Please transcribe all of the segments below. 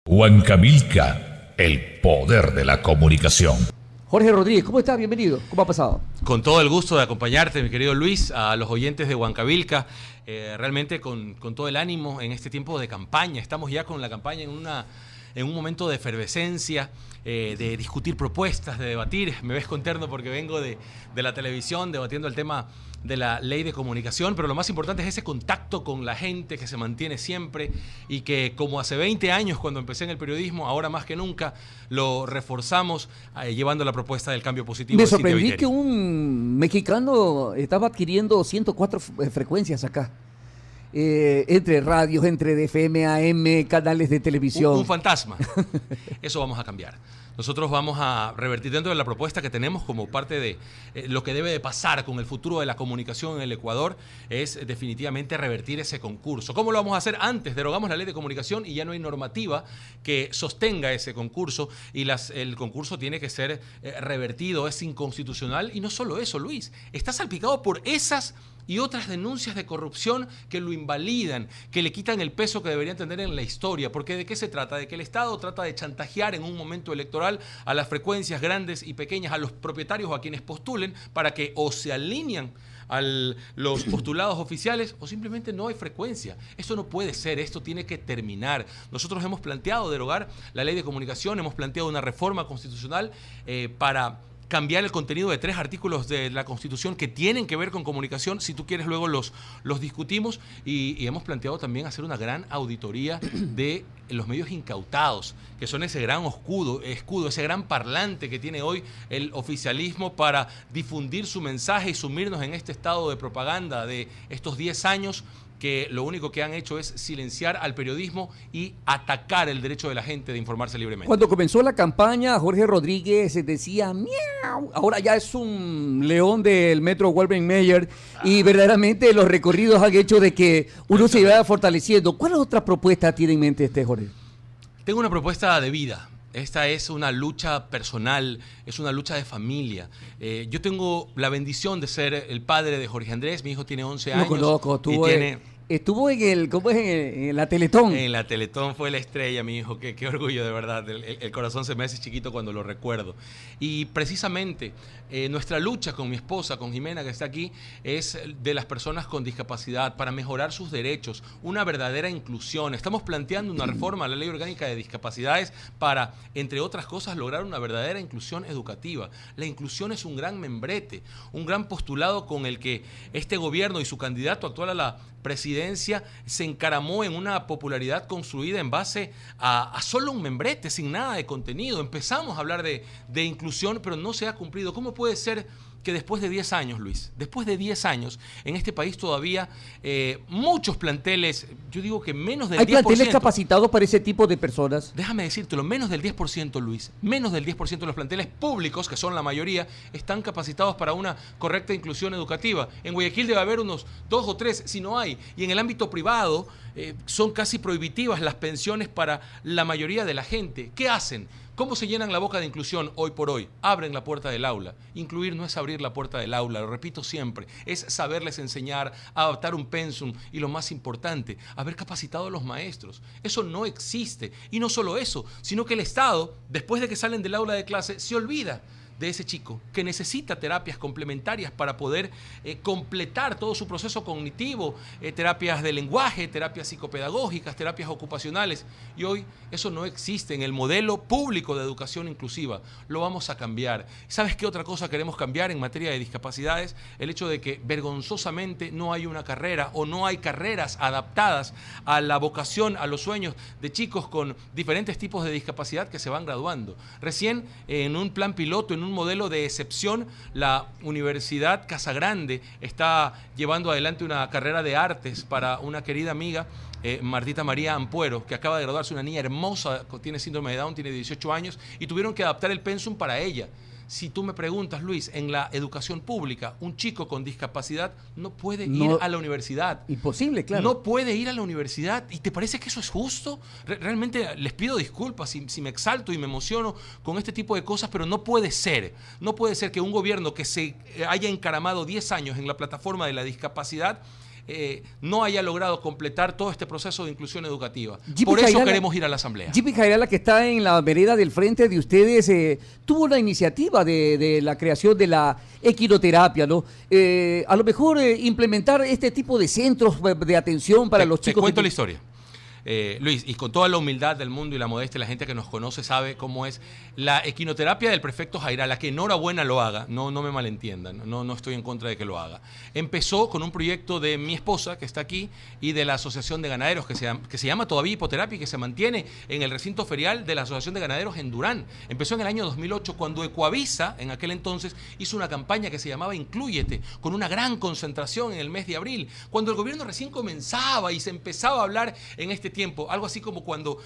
Huancavelica, el poder de la comunicación. Jorge Rodríguez, ¿cómo estás? Bienvenido. ¿Cómo ha pasado? Con todo el gusto de acompañarte, mi querido Luis, a los oyentes de Huancavelica, realmente con todo el ánimo en este tiempo de campaña. Estamos ya con la campaña en un momento de efervescencia, de discutir propuestas, de debatir. Me ves conterno porque vengo de la televisión debatiendo el tema de la ley de comunicación, pero lo más importante es ese contacto con la gente que se mantiene siempre y que, como hace 20 años cuando empecé en el periodismo, ahora más que nunca lo reforzamos llevando la propuesta del cambio positivo. Me sorprendí que un mexicano estaba adquiriendo 104 frecuencias acá. Entre radios, entre FM, AM, canales de televisión. Un fantasma. Eso vamos a cambiar. Nosotros vamos a revertir dentro de la propuesta que tenemos como parte de lo que debe de pasar con el futuro de la comunicación en el Ecuador, es definitivamente revertir ese concurso. ¿Cómo lo vamos a hacer? Antes derogamos la ley de comunicación y ya no hay normativa que sostenga ese concurso y el concurso tiene que ser revertido, es inconstitucional. Y no solo eso, Luis, está salpicado por esas y otras denuncias de corrupción que lo invalidan, que le quitan el peso que deberían tener en la historia. Porque ¿de qué se trata? De que el Estado trata de chantajear en un momento electoral a las frecuencias grandes y pequeñas, a los propietarios o a quienes postulen, para que o se alinean a los postulados oficiales o simplemente no hay frecuencia. Esto no puede ser, esto tiene que terminar. Nosotros hemos planteado derogar la ley de comunicación, hemos planteado una reforma constitucional para cambiar el contenido de 3 artículos de la Constitución que tienen que ver con comunicación. Si tú quieres, luego los discutimos. Y hemos planteado también hacer una gran auditoría de los medios incautados, que son ese gran escudo, ese gran parlante que tiene hoy el oficialismo para difundir su mensaje y sumirnos en este estado de propaganda de estos 10 años que lo único que han hecho es silenciar al periodismo y atacar el derecho de la gente de informarse libremente. Cuando comenzó la campaña, Jorge Rodríguez decía miau, ahora ya es un león del metro Walden Mayer y verdaderamente los recorridos han hecho de que uno se vaya fortaleciendo. ¿Cuál otra propuesta tiene en mente Jorge? Tengo una propuesta de vida. Esta es una lucha personal, es una lucha de familia. Yo tengo la bendición de ser el padre de Jorge Andrés. Mi hijo tiene 11 años. Lo conozco, estuvo en la Teletón. En la Teletón fue la estrella, mi hijo. Qué orgullo, de verdad. El corazón se me hace chiquito cuando lo recuerdo. Y precisamente nuestra lucha con mi esposa, con Jimena, que está aquí, es de las personas con discapacidad para mejorar sus derechos, una verdadera inclusión. Estamos planteando una reforma a la Ley Orgánica de Discapacidades para, entre otras cosas, lograr una verdadera inclusión educativa. La inclusión es un gran membrete, un gran postulado con el que este gobierno y su candidato actual a la presidencia se encaramó en una popularidad construida en base a solo un membrete, sin nada de contenido. Empezamos a hablar de inclusión, pero no se ha cumplido. ¿Cómo puede ser que después de 10 años, Luis, después de 10 años, en este país todavía muchos planteles, yo digo que menos del 10%... ¿Hay planteles capacitados para ese tipo de personas? Déjame decírtelo, menos del 10%, Luis, menos del 10% de los planteles públicos, que son la mayoría, están capacitados para una correcta inclusión educativa. En Guayaquil debe haber unos 2 o 3, si no hay. Y en el ámbito privado son casi prohibitivas las pensiones para la mayoría de la gente. ¿Qué hacen? ¿Cómo se llenan la boca de inclusión hoy por hoy? Abren la puerta del aula. Incluir no es abrir la puerta del aula, lo repito siempre, es saberles enseñar, adaptar un pensum y, lo más importante, haber capacitado a los maestros. Eso no existe. Y no solo eso, sino que el Estado, después de que salen del aula de clase, se olvida de ese chico que necesita terapias complementarias para poder completar todo su proceso cognitivo, terapias de lenguaje, terapias psicopedagógicas, terapias ocupacionales. Y hoy eso no existe en el modelo público de educación inclusiva. Lo vamos a cambiar. ¿Sabes qué otra cosa queremos cambiar en materia de discapacidades? El hecho de que vergonzosamente no hay una carrera o no hay carreras adaptadas a la vocación, a los sueños de chicos con diferentes tipos de discapacidad que se van graduando. Recién en un plan piloto, en un modelo de excepción, la Universidad Casagrande está llevando adelante una carrera de artes para una querida amiga, Martita María Ampuero, que acaba de graduarse, una niña hermosa, tiene síndrome de Down, tiene 18 años, y tuvieron que adaptar el pensum para ella. Si tú me preguntas, Luis, en la educación pública, un chico con discapacidad no puede ir a la universidad. Imposible, claro. No puede ir a la universidad. ¿Y te parece que eso es justo? Realmente les pido disculpas si me exalto y me emociono con este tipo de cosas, pero no puede ser. No puede ser que un gobierno que se haya encaramado 10 años en la plataforma de la discapacidad no haya logrado completar todo este proceso de inclusión educativa. Jimmy Por eso Jairala, queremos ir a la asamblea. Jimmy Jairala, que está en la vereda del frente de ustedes, tuvo una iniciativa de la creación de la equinoterapia, ¿no? A lo mejor implementar este tipo de centros de atención para los chicos. Te cuento la historia. Luis, y con toda la humildad del mundo y la modestia, la gente que nos conoce sabe cómo es la equinoterapia del prefecto Jairala, que enhorabuena lo haga, no me malentiendan, no estoy en contra de que lo haga. Empezó con un proyecto de mi esposa, que está aquí, y de la Asociación de Ganaderos, que se llama todavía Hipoterapia, y que se mantiene en el recinto ferial de la Asociación de Ganaderos en Durán. Empezó en el año 2008, cuando Ecuavisa, en aquel entonces, hizo una campaña que se llamaba Inclúyete, con una gran concentración en el mes de abril, cuando el gobierno recién comenzaba y se empezaba a hablar en este tiempo, algo así como cuando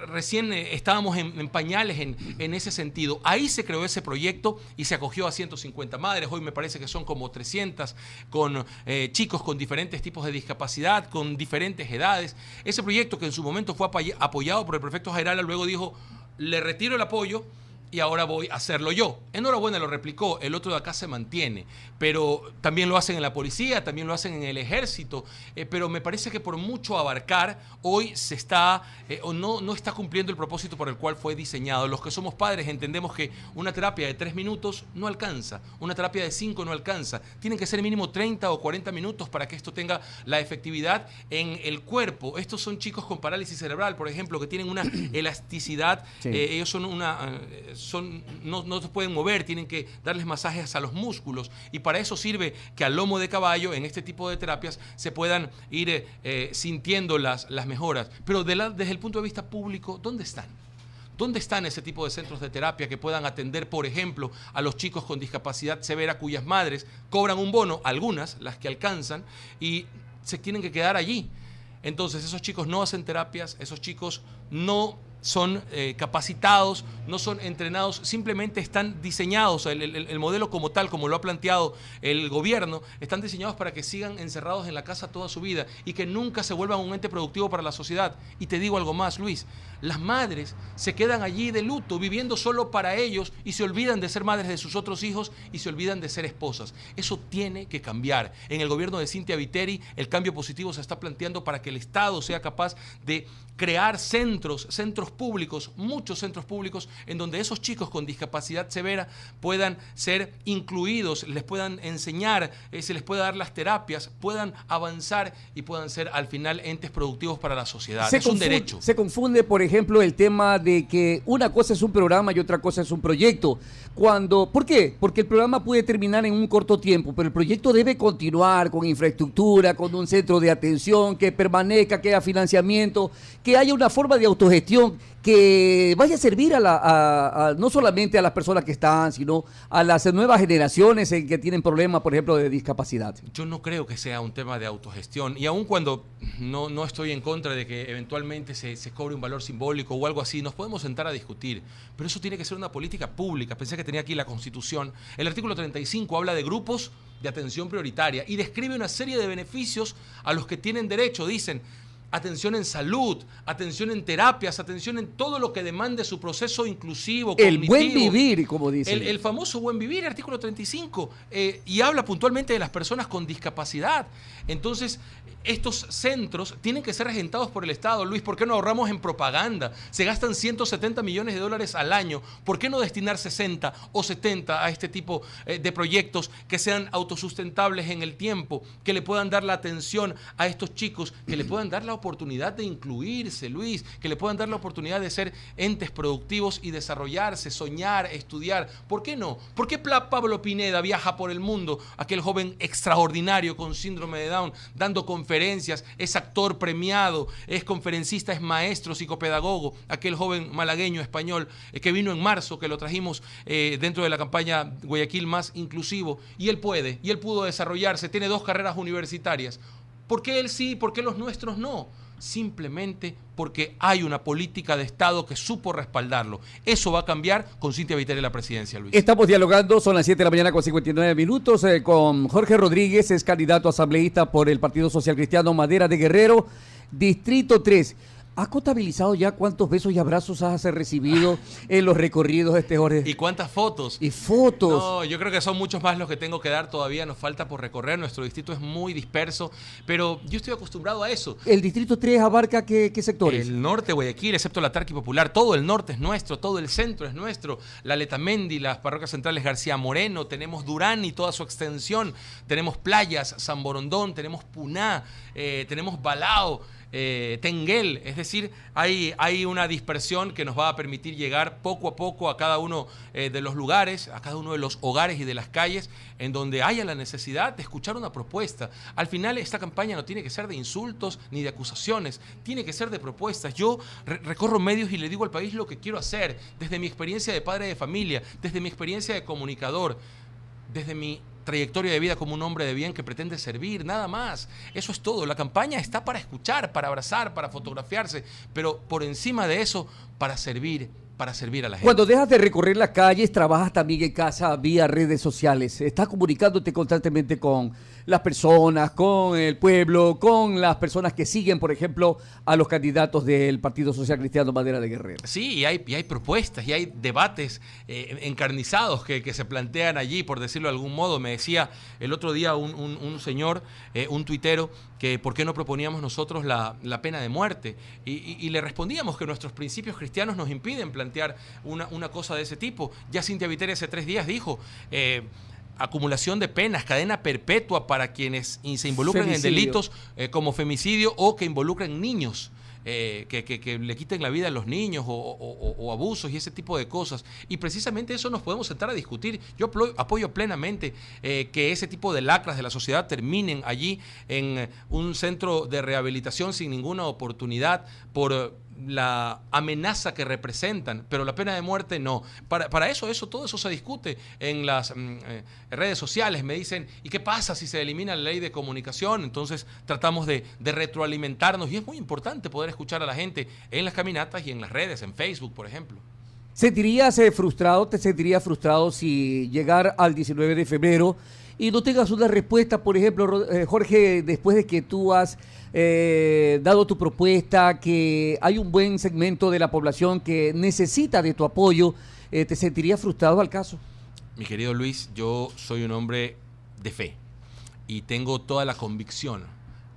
recién estábamos en pañales en ese sentido. Ahí se creó ese proyecto y se acogió a 150 madres, hoy me parece que son como 300, con chicos con diferentes tipos de discapacidad, con diferentes edades. Ese proyecto, que en su momento fue apoyado por el prefecto Jairala, luego dijo, le retiro el apoyo y ahora voy a hacerlo yo. Enhorabuena, lo replicó, el otro de acá se mantiene, pero también lo hacen en la policía, también lo hacen en el ejército, pero me parece que por mucho abarcar, hoy se está, o no está cumpliendo el propósito por el cual fue diseñado. Los que somos padres entendemos que una terapia de 3 minutos no alcanza, una terapia de 5 no alcanza, tienen que ser mínimo 30 o 40 minutos para que esto tenga la efectividad en el cuerpo. Estos son chicos con parálisis cerebral, por ejemplo, que tienen una elasticidad, sí. Ellos son no se pueden mover, tienen que darles masajes a los músculos, y para eso sirve que al lomo de caballo, en este tipo de terapias, se puedan ir sintiendo las mejoras. Pero desde el punto de vista público, ¿dónde están? ¿Dónde están ese tipo de centros de terapia que puedan atender, por ejemplo, a los chicos con discapacidad severa cuyas madres cobran un bono, algunas, las que alcanzan, y se tienen que quedar allí? Entonces esos chicos no hacen terapias, esos chicos no son capacitados, no son entrenados, simplemente están diseñados, el modelo como tal, como lo ha planteado el gobierno, están diseñados para que sigan encerrados en la casa toda su vida y que nunca se vuelvan un ente productivo para la sociedad. Y te digo algo más, Luis, las madres se quedan allí de luto, viviendo solo para ellos, y se olvidan de ser madres de sus otros hijos y se olvidan de ser esposas. Eso tiene que cambiar. En el gobierno de Cynthia Viteri, el cambio positivo se está planteando para que el Estado sea capaz de crear centros públicos, muchos centros públicos, en donde esos chicos con discapacidad severa puedan ser incluidos, les puedan enseñar, se les pueda dar las terapias, puedan avanzar y puedan ser al final entes productivos para la sociedad. Es un derecho. Se confunde, por ejemplo, el tema de que una cosa es un programa y otra cosa es un proyecto. ¿Por qué? Porque el programa puede terminar en un corto tiempo, pero el proyecto debe continuar con infraestructura, con un centro de atención que permanezca, que haya financiamiento, que haya una forma de autogestión que vaya a servir no solamente a las personas que están, sino a las nuevas generaciones que tienen problemas, por ejemplo, de discapacidad. Yo no creo que sea un tema de autogestión, y aun cuando no estoy en contra de que eventualmente se cobre un valor simbólico o algo así, nos podemos sentar a discutir, pero eso tiene que ser una política pública. Pensé que tenía aquí la Constitución. El artículo 35 habla de grupos de atención prioritaria y describe una serie de beneficios a los que tienen derecho. Dicen: atención en salud, atención en terapias, atención en todo lo que demande su proceso inclusivo, cognitivo. El buen vivir, como dicen. El famoso buen vivir, artículo 35, y habla puntualmente de las personas con discapacidad. Entonces, estos centros tienen que ser regentados por el Estado. Luis, ¿por qué no ahorramos en propaganda? Se gastan 170 millones de dólares al año. ¿Por qué no destinar 60 o 70 a este tipo de proyectos que sean autosustentables en el tiempo, que le puedan dar la atención a estos chicos, que le puedan dar la oportunidad de incluirse, Luis, que le puedan dar la oportunidad de ser entes productivos y desarrollarse, soñar, estudiar? ¿Por qué no? ¿Por qué Pablo Pineda viaja por el mundo, aquel joven extraordinario con síndrome de Down, dando conferencias? Es actor premiado, es conferencista, es maestro, psicopedagogo, aquel joven malagueño español que vino en marzo, que lo trajimos dentro de la campaña Guayaquil Más Inclusivo, y él pudo desarrollarse, tiene 2 carreras universitarias. ¿Por qué él sí? ¿Por qué los nuestros no? Simplemente porque hay una política de Estado que supo respaldarlo. Eso va a cambiar con Cynthia Viteri en la presidencia, Luis. Estamos dialogando, son las 7 de la mañana con 59 minutos, con Jorge Rodríguez, es candidato asambleísta por el Partido Social Cristiano Madera de Guerrero, Distrito 3. ¿Has contabilizado ya cuántos besos y abrazos has recibido en los recorridos, Jorge? ¿Y cuántas fotos? Y fotos. No, yo creo que son muchos más los que tengo que dar todavía. Nos falta por recorrer. Nuestro distrito es muy disperso, pero yo estoy acostumbrado a eso. ¿El distrito 3 abarca qué sectores? El norte de Guayaquil, excepto la Tarqui Popular, todo el norte es nuestro, todo el centro es nuestro. La Letamendi, las parroquias centrales García Moreno, tenemos Durán y toda su extensión, tenemos Playas, San Borondón, tenemos Puná, tenemos Balao, Tenguel, es decir, hay una dispersión que nos va a permitir llegar poco a poco a cada uno de los lugares, a cada uno de los hogares y de las calles en donde haya la necesidad de escuchar una propuesta. Al final esta campaña no tiene que ser de insultos ni de acusaciones, tiene que ser de propuestas. Yo recorro medios y le digo al país lo que quiero hacer, desde mi experiencia de padre de familia, desde mi experiencia de comunicador, desde mi trayectoria de vida como un hombre de bien que pretende servir, nada más. Eso es todo. La campaña está para escuchar, para abrazar, para fotografiarse, pero por encima de eso, para servir a la gente. Cuando dejas de recorrer las calles, trabajas también en casa vía redes sociales. Estás comunicándote constantemente con las personas, con el pueblo, con las personas que siguen, por ejemplo, a los candidatos del Partido Social Cristiano Madera de Guerrero. Sí, y hay propuestas y hay debates encarnizados que se plantean allí, por decirlo de algún modo. Me decía el otro día un señor, un tuitero, que por qué no proponíamos nosotros la pena de muerte. Y le respondíamos que nuestros principios cristianos nos impiden plantear una cosa de ese tipo. Ya Cynthia Viteri hace 3 días dijo... acumulación de penas, cadena perpetua para quienes se involucran en delitos como femicidio o que involucran niños, que le quiten la vida a los niños o abusos y ese tipo de cosas. Y precisamente eso nos podemos sentar a discutir. Yo apoyo plenamente que ese tipo de lacras de la sociedad terminen allí en un centro de rehabilitación sin ninguna oportunidad por la amenaza que representan, pero la pena de muerte no. Para eso, todo eso se discute en las redes sociales. Me dicen, ¿y qué pasa si se elimina la ley de comunicación? Entonces tratamos de retroalimentarnos y es muy importante poder escuchar a la gente en las caminatas y en las redes, en Facebook, por ejemplo. ¿Te sentirías frustrado si llegar al 19 de febrero y no tengas una respuesta, por ejemplo, Jorge, después de que tú has dado tu propuesta, que hay un buen segmento de la población que necesita de tu apoyo, ¿te sentirías frustrado al caso? Mi querido Luis, yo soy un hombre de fe y tengo toda la convicción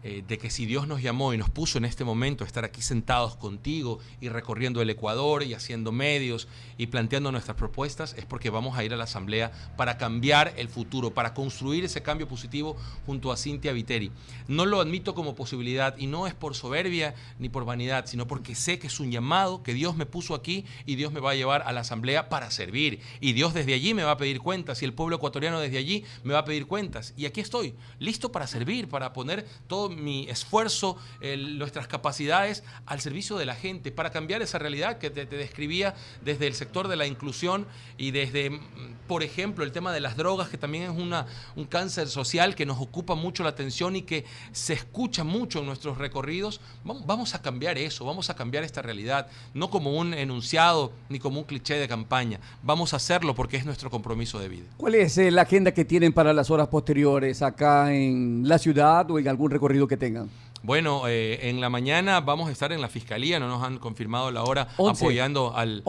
de que si Dios nos llamó y nos puso en este momento a estar aquí sentados contigo y recorriendo el Ecuador y haciendo medios y planteando nuestras propuestas, es porque vamos a ir a la Asamblea para cambiar el futuro, para construir ese cambio positivo junto a Cynthia Viteri. No lo admito como posibilidad y no es por soberbia ni por vanidad, sino porque sé que es un llamado que Dios me puso aquí y Dios me va a llevar a la Asamblea para servir. Y Dios desde allí me va a pedir cuentas y el pueblo ecuatoriano desde allí me va a pedir cuentas. Y aquí estoy, listo para servir, para poner todo mi esfuerzo, nuestras capacidades al servicio de la gente, para cambiar esa realidad que te describía desde el sector de la inclusión y desde, por ejemplo, el tema de las drogas, que también es un cáncer social que nos ocupa mucho la atención y que se escucha mucho en nuestros recorridos. Vamos a cambiar eso, vamos a cambiar esta realidad, no como un enunciado ni como un cliché de campaña. Vamos a hacerlo porque es nuestro compromiso de vida. ¿Cuál es la agenda que tienen para las horas posteriores acá en la ciudad o en algún recorrido que tengan? Bueno, en la mañana vamos a estar en la Fiscalía, no nos han confirmado la hora, 11, apoyando al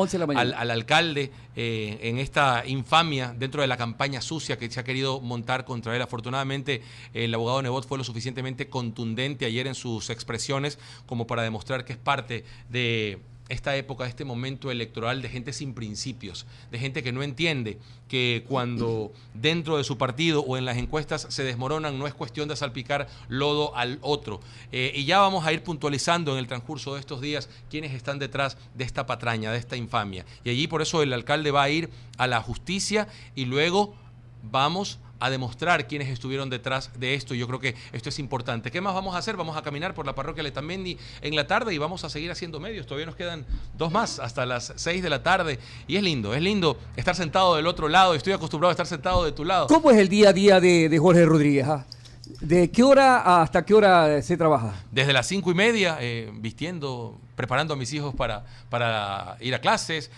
alcalde en esta infamia dentro de la campaña sucia que se ha querido montar contra él. Afortunadamente, el abogado Nebot fue lo suficientemente contundente ayer en sus expresiones como para demostrar que es parte de esta época, este momento electoral de gente sin principios, de gente que no entiende que cuando dentro de su partido o en las encuestas se desmoronan, no es cuestión de salpicar lodo al otro. Y ya vamos a ir puntualizando en el transcurso de estos días quiénes están detrás de esta patraña, de esta infamia. Y allí por eso el alcalde va a ir a la justicia y luego vamos a demostrar quiénes estuvieron detrás de esto. Yo creo que esto es importante. ¿Qué más vamos a hacer? Vamos a caminar por la parroquia Letamendi en la tarde y vamos a seguir haciendo medios. Todavía nos quedan 2 más hasta las 6 de la tarde. Y es lindo estar sentado del otro lado. Estoy acostumbrado a estar sentado de tu lado. ¿Cómo es el día a día de Jorge Rodríguez? ¿De qué hora hasta qué hora se trabaja? Desde las 5:30, vistiendo preparando a mis hijos para ir a clases,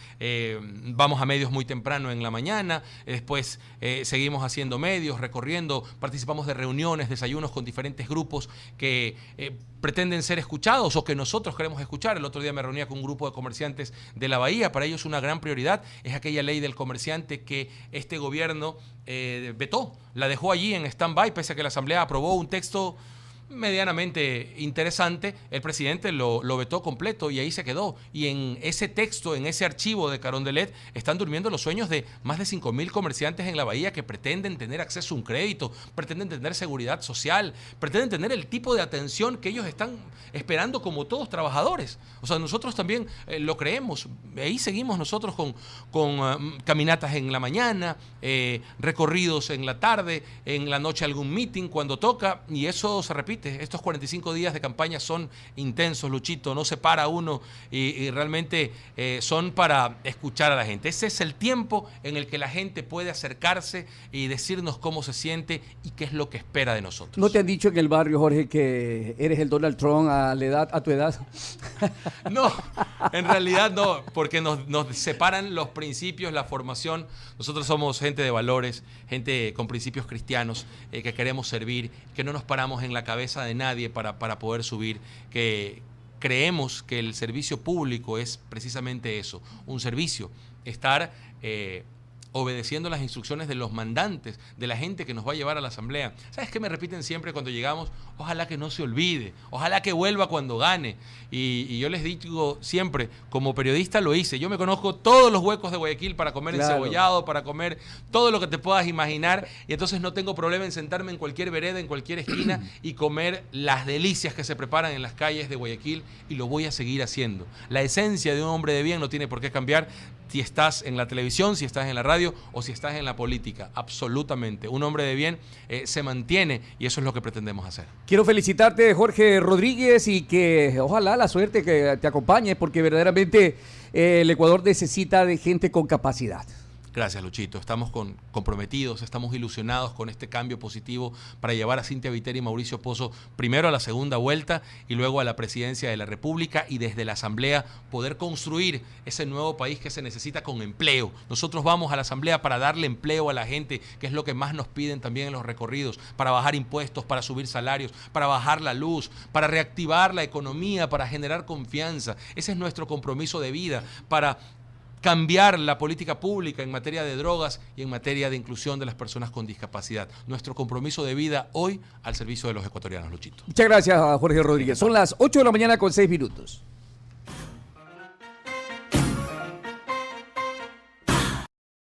vamos a medios muy temprano en la mañana, después seguimos haciendo medios, recorriendo, participamos de reuniones, desayunos con diferentes grupos que pretenden ser escuchados o que nosotros queremos escuchar. El otro día me reunía con un grupo de comerciantes de la Bahía. Para ellos una gran prioridad es aquella ley del comerciante que este gobierno vetó, la dejó allí en stand-by, pese a que la Asamblea aprobó un texto medianamente interesante. El presidente lo vetó completo y ahí se quedó. Y en ese texto, en ese archivo de Carondelet, están durmiendo los sueños de más de 5.000 comerciantes en la Bahía que pretenden tener acceso a un crédito, pretenden tener seguridad social, pretenden tener el tipo de atención que ellos están esperando como todos trabajadores. O sea, nosotros también lo creemos. Ahí seguimos nosotros con caminatas en la mañana, recorridos en la tarde, en la noche algún meeting cuando toca, y eso se repite. Estos 45 días de campaña son intensos, Luchito, no se para uno y realmente son para escuchar a la gente. Ese es el tiempo en el que la gente puede acercarse y decirnos cómo se siente y qué es lo que espera de nosotros. ¿No te han dicho en el barrio, Jorge, que eres el Donald Trump a tu edad? No, en realidad no, porque nos separan los principios, la formación. Nosotros somos gente de valores, gente con principios cristianos, que queremos servir, que no nos paramos en la cabeza de nadie para poder subir, que creemos que el servicio público es precisamente eso, un servicio, estar obedeciendo las instrucciones de los mandantes, de la gente que nos va a llevar a la asamblea. ¿Sabes qué me repiten siempre cuando llegamos? Ojalá que no se olvide, ojalá que vuelva cuando gane. Y yo les digo siempre, como periodista lo hice, yo me conozco todos los huecos de Guayaquil para comer encebollado, para comer todo lo que te puedas imaginar, y entonces no tengo problema en sentarme en cualquier vereda, en cualquier esquina y comer las delicias que se preparan en las calles de Guayaquil, y lo voy a seguir haciendo. La esencia de un hombre de bien no tiene por qué cambiar si estás en la televisión, si estás en la radio o si estás en la política. Absolutamente. Un hombre de bien se mantiene, y eso es lo que pretendemos hacer. Quiero felicitarte, Jorge Rodríguez, y que ojalá la suerte que te acompañe, porque verdaderamente el Ecuador necesita de gente con capacidad. Gracias, Luchito. Estamos comprometidos, estamos ilusionados con este cambio positivo para llevar a Cynthia Viteri y Mauricio Pozo primero a la segunda vuelta y luego a la presidencia de la República, y desde la Asamblea poder construir ese nuevo país que se necesita con empleo. Nosotros vamos a la Asamblea para darle empleo a la gente, que es lo que más nos piden también en los recorridos, para bajar impuestos, para subir salarios, para bajar la luz, para reactivar la economía, para generar confianza. Ese es nuestro compromiso de vida, para cambiar la política pública en materia de drogas y en materia de inclusión de las personas con discapacidad. Nuestro compromiso de vida hoy al servicio de los ecuatorianos, Luchito. Muchas gracias, Jorge Rodríguez. Son las 8 de la mañana con 6 minutos.